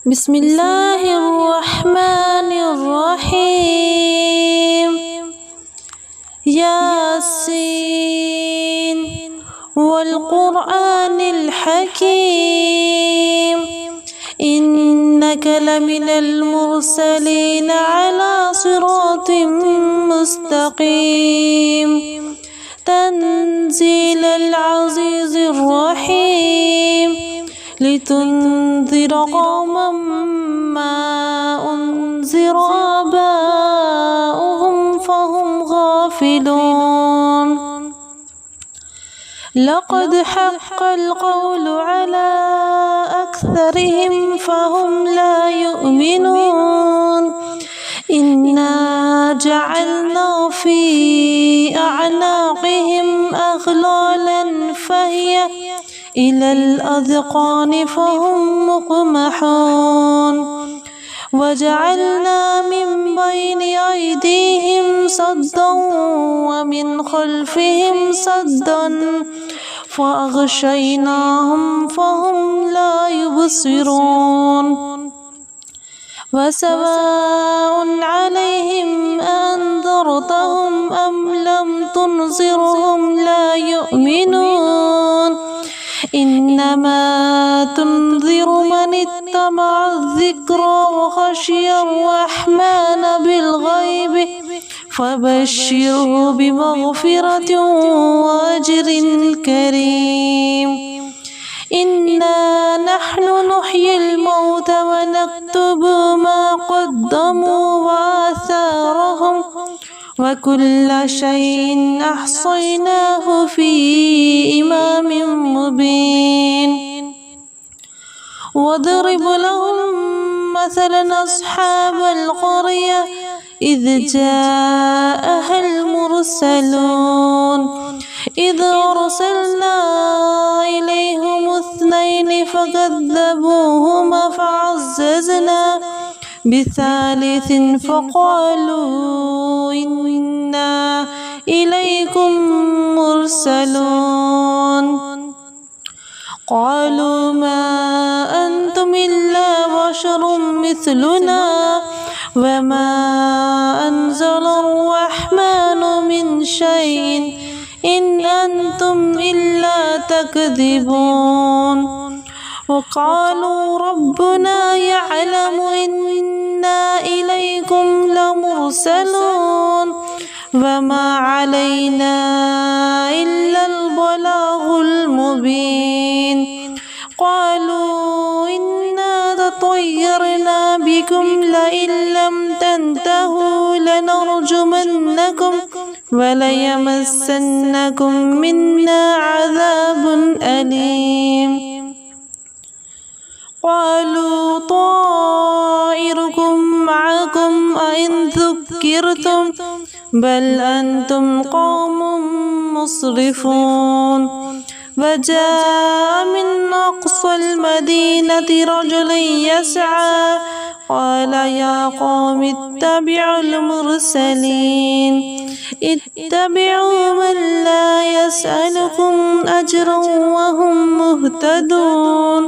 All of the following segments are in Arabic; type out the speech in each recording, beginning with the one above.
بسم الله الرحمن الرحيم. ياسين والقرآن الحكيم إنك لمن المرسلين على صراط مستقيم تنزيل العزيز الرحيم لتنذر قوما ما أنذر آباؤهم فهم غافلون. لقد حق القول على أكثرهم فهم لا يؤمنون. إنا جعلنا في أعناقهم أغلالا فهي إلى الأذقان فهم مقمحون. وجعلنا من بين أيديهم سدا ومن خلفهم سدا فأغشيناهم فهم لا يبصرون. وسواء عليهم أنذرتهم أم لم تنذرهم لا يؤمنون. إنما تنذر من اتبع الذكر وخشي الرحمن بالغيب فبشره بمغفرة وأجر كريم. إنا نحن نحيي الموتى ونكتب ما قدموا وآثارهم وكل شيء أحصيناه في إمام مبين. واضرب لهم مثلا أصحاب القرية إذ جاءها المرسلون إذ أرسلنا إليهم 2 فكذبوهما فعززنا بثالث فقالوا إنا إليكم مرسلون. قالوا ما أنتم إلا بشر مثلنا وما أنزل الرحمن من شيء إن أنتم إلا تكذبون. وقالوا ربنا يعلم إنا إليكم لمرسلون وما علينا إلا البلاغ المبين. قالوا إنا تطيرنا بكم لئن لم تنتهوا لنرجمنكم وليمسنكم منا عذاب أليم. قالوا طائركم معكم أئن ذكرتم بل أنتم قوم مسرفون. وجاء من أقصى المدينة رجل يسعى قال يا قوم اتبعوا المرسلين اتبعوا من لا يسألكم أجرا وهم مهتدون.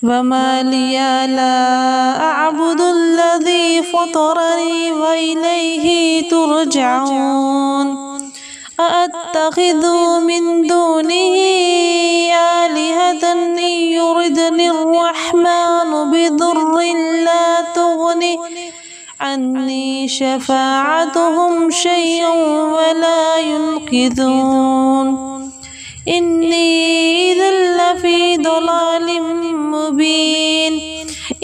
وما لي لا أعبد الذي فطرني وإليه ترجعون. أأتخذ من دونه آلهة إن يردني الرحمن بضر لا تغني عني شفاعتهم شيئا ولا ينقذون. إني إذا لفي ضلال مبين.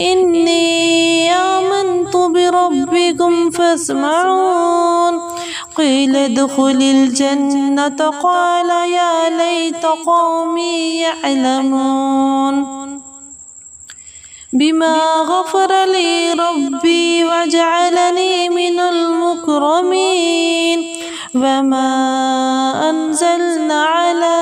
إني آمنت بربكم فاسمعون. قيل ادخل الجنة قال يا ليت قومي يعلمون. بما غفر لي ربي وجعلني من المكرمين. وما أنزلنا على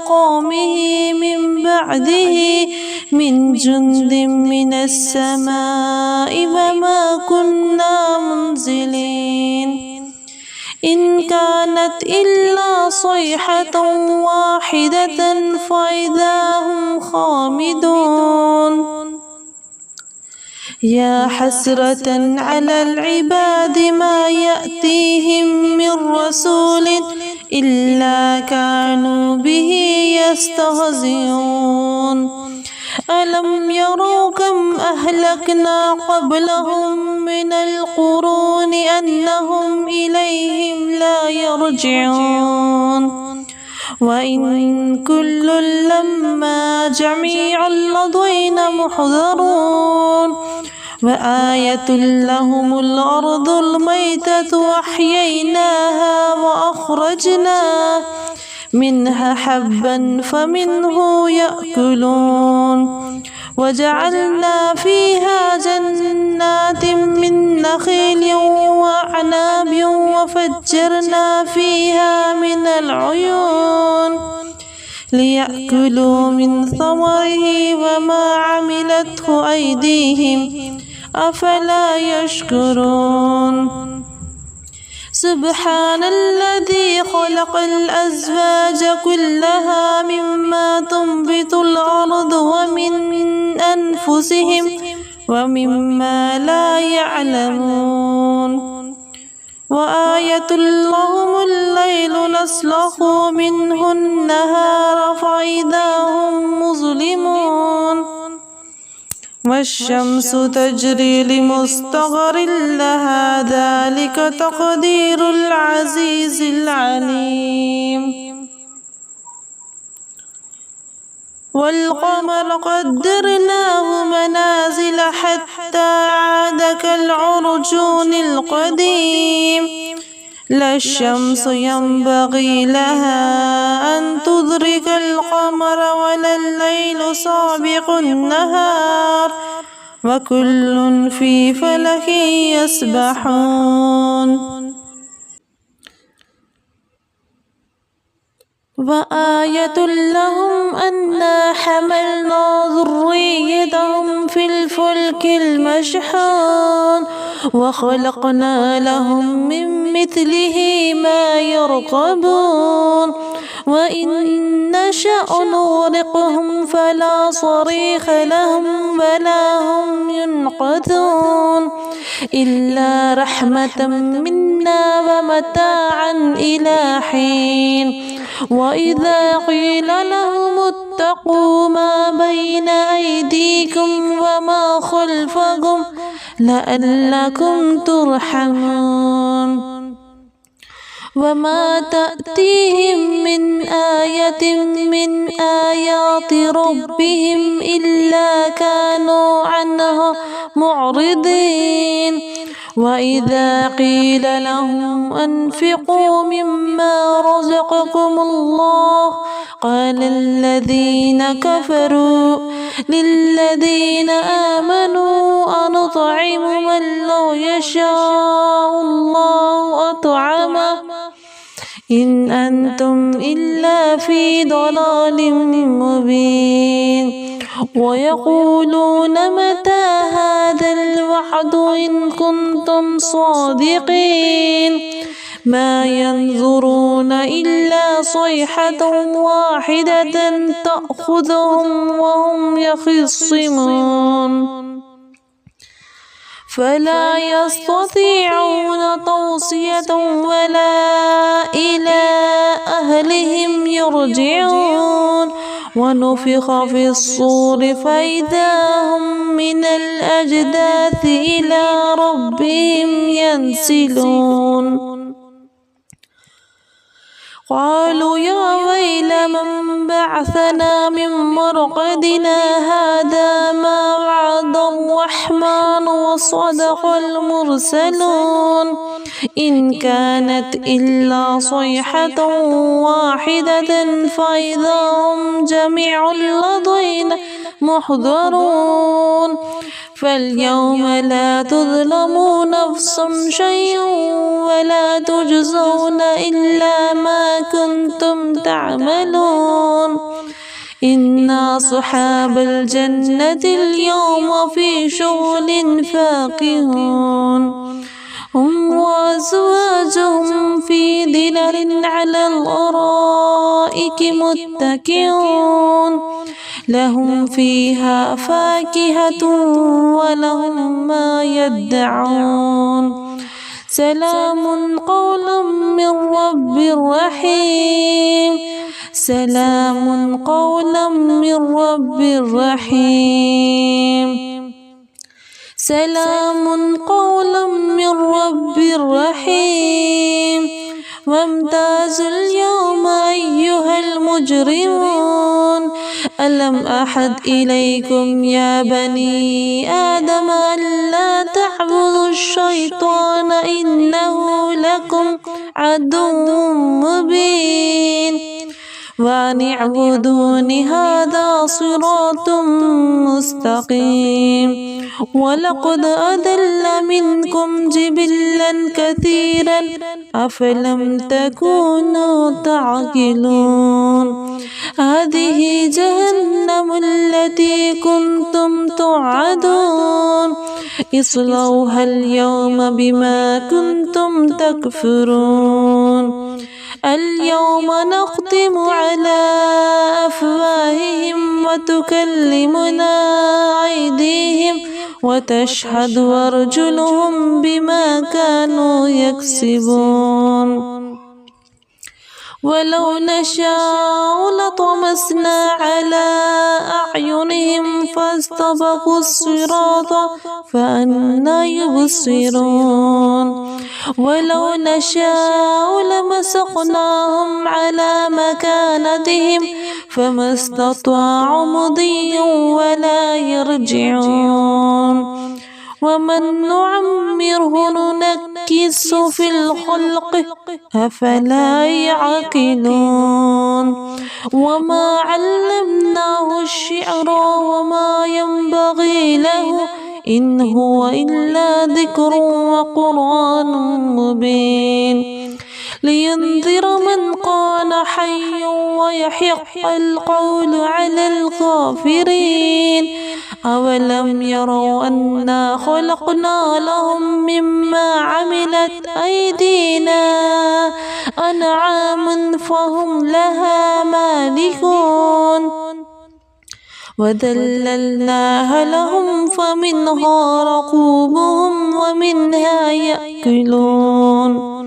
قومه من بعده من جند من السماء وما كنا منزلين. إن كانت إلا صيحة واحدة فإذا هم خامدون. يا حسرة على العباد ما يأتيهم من رسول إلا كانوا به يستهزئون ألم يروا كم أهلكنا قبلهم من القرون أنهم إليهم لا يرجعون وإن كل لما جميع لدينا محضرون وآية لهم الأرض الميتة أحييناها وأخرجنا منها حبا فمنه يأكلون وجعلنا فيها جنات من نخيل وأعناب وفجرنا فيها من العيون ليأكلوا من ثمره وما عملته أيديهم أفلا يشكرون سبحان الذي خلق الأزواج كلها مما تنبت الأرض ومن أنفسهم ومما لا يعلمون وآية لهم الليل نسلخ منه النهار فإذا هم مظلمون والشمس تجري لمستقر لها ذلك تقدير العزيز العليم والقمر قدرناه منازل حتى عاد كالعرجون القديم لا الشمس ينبغي لها أن تدرك القمر ولا الليل سابق النهار وكل في فلك يسبحون وآية لهم أنا حملنا ذريتهم في الفلك المشحون وخلقنا لهم من مثله ما يركبون وإن نشأ نغرقهم فلا صريخ لهم ولا هم ينقذون إلا رحمة منا ومتاعا إلى حين وإذا قيل لهم اتقوا ما بين أيديكم وما خلفكم لعلكم ترحمون وما تأتيهم من آية من آيات ربهم إلا كانوا عنها معرضين وإذا قيل لهم أنفقوا مما رزقكم الله قال الذين كفروا للذين آمنوا أنطعم من لو يشاء الله أطعمه إن أنتم إلا في ضلال مبين ويقولون متى هذا الوعد إن كنتم صادقين ما ينظرون إلا صيحة واحدة تأخذهم وهم يخصمون فلا يستطيعون توصية ولا إلى أهلهم يرجعون ونفخ في الصور فإذا هم من الأجداث إلى ربهم ينسلون قالوا يا ويل من بعثنا من مرقدنا هذا ما وعد الرحمن وصدق المرسلون إن كانت إلا صيحة واحدة فإذا هم جميع لدينا محضرون فاليوم لا تظلم نفس شيئا ولا تجزون إلا ما كنتم تعملون إن أصحاب الجنة اليوم في شغل فاكهون هم وأزواجهم في ظلال على الأرائك متكئون لهم فيها فاكهة ولهم ما يدعون سلام قولا من رب رحيم سلام قولا من رب رحيم سلام قولا من رب رحيم وامتازوا اليوم أيها المجرمون ألم أحد إليكم يا بني آدم ألا تعبدوا الشيطان إنه لكم عدو مبين وأن اعبدون هذا صراط مستقيم ولقد أضل منكم جبلا كثيرا أفلم تكونوا تعقلون هذه جهنم التي كنتم توعدون اصلوها اليوم بما كنتم تكفرون اليوم نختم على أفواههم وتكلمنا أيديهم وتشهد أرجلهم بما كانوا يكسبون ولو نشاء لطمسنا على أعينهم فاستبقوا الصراط فأنى يبصرون ولو نشاء لمسخناهم على مكانتهم فما استطاعوا مضيا ولا يرجعون ومن نعمره ننكس في الخلق أفلا يعقلون وما علمناه الشعر وما ينبغي له إن هو إلا ذكر وقرآن مبين لينذر من كان حيا ويحق القول على الكافرين أولم يروا أنا خلقنا لهم مما عملت أيدينا أنعاما فهم لها مالكون وذللناها لهم فمنها ركوبهم ومنها يأكلون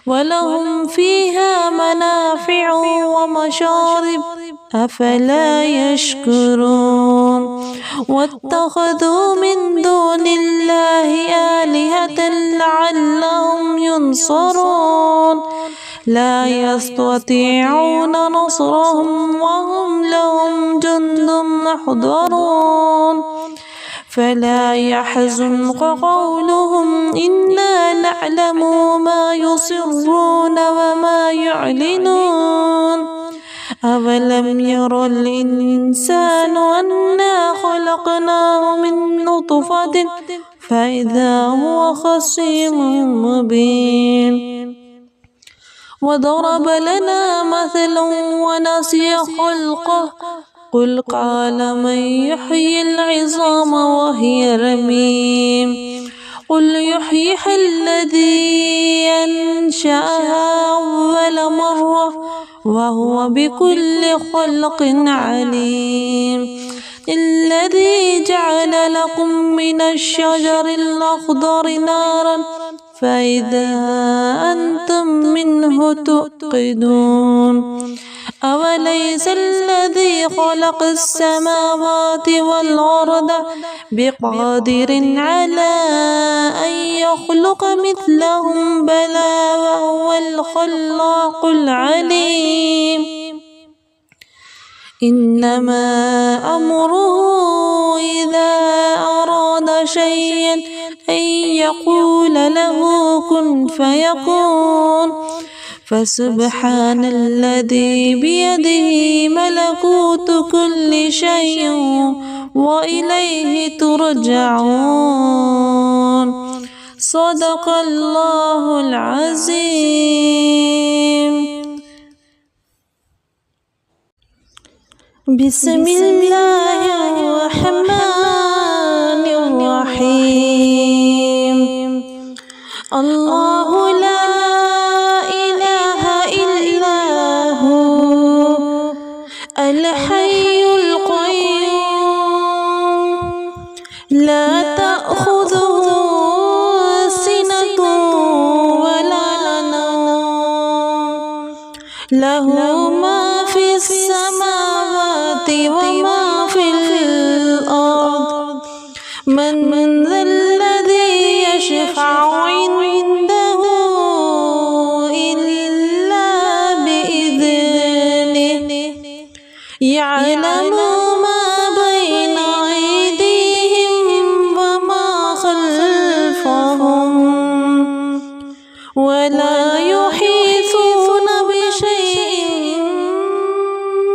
ولهم فيها منافع ومشارب أفلا يشكرون واتخذوا من دون الله آلهة لعلهم ينصرون لا يستطيعون نصرهم وهم لهم جند محضرون فلا يحزنك قولهم إنا نعلم ما يسرون وما يعلنون أولم ير الإنسان أنا خلقناه من نطفة فإذا هو خصيم مبين وضرب لنا مثلا ونسي خلقه قل قال من يحيي العظام وهي رميم قل يحييها الذي أنشأها أول مرة وهو بكل خلق عليم الذي جعل لكم من الشجر الأخضر نارا فإذا أنتم منه توقدون أوليس الذي خلق السماوات والأرض بقادر على أن يخلق مثلهم بلى وهو الخلاق العليم إنما أمره إذا أراد شيئا أن يقول له كن فيكون فسبحان الذي بيده ملكوت كل شيء وإليه ترجعون صدق الله العظيم. بسم الله الرحمن الرحيم الله لا إله إلا هو الحي القيوم له ما في السماوات وما في الأرض من ذا الذي يشفع عنده إلا بإذنه يعلم ما بين أيديهم وما خلفهم ولا يحيطون بشيء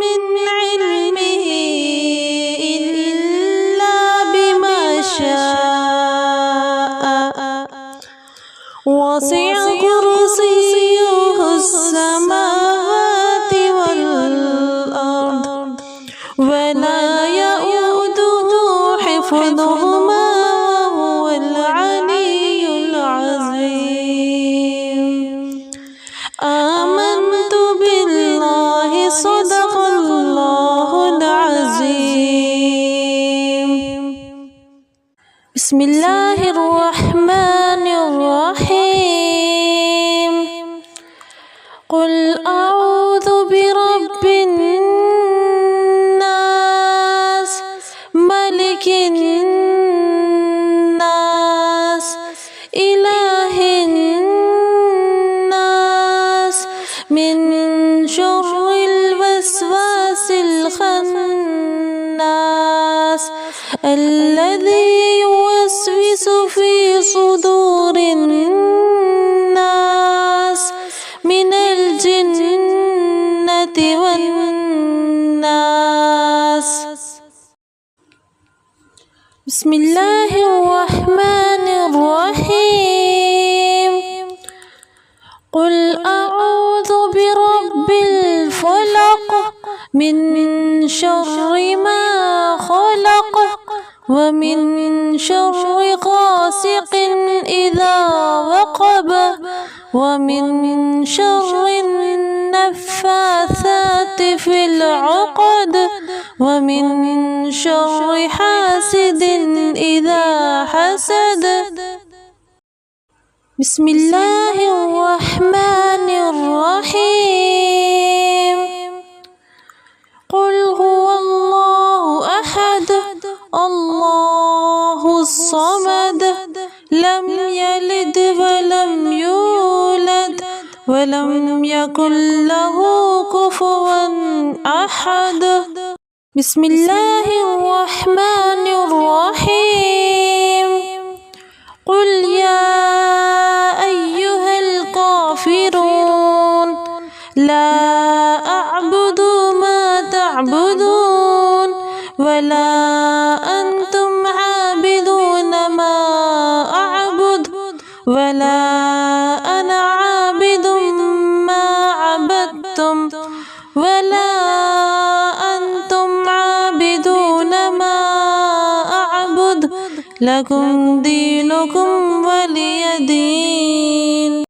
من علمه إلا بما شاء وسع كرسيه السماوات والأرض ولا يؤوده حفظهما وهو العلي العظيم آمنت بالله صدق الله العظيم. بسم الله الرحمن الرحيم. قل أعوذ برب الناس ملك الناس إله الناس من شر الوسواس الخناس الذي يوسوس في صدور الناس من الجنة والناس. بسم الله الرحمن الرحيم. قل أعوذ برب الفلق من شر ما خلق ومن شر غاسق إذا وقب ومن شر النفاثات في العقد ومن شر حاسد إذا حسد. بسم الله الرحمن الرحيم. قل هو الله أحد الله الصمد لم يلد ولم يولد ولم يكن له كفوا أحد. بسم الله الرحمن الرحيم. قل يا أيها الكافرون لا أعبد ما تعبدون ولا أنتم عابدون ما أعبد ولا أنا عابد ما عبدتم ولا أنتم عابدون ما أعبد لكم دينكم ولي دين.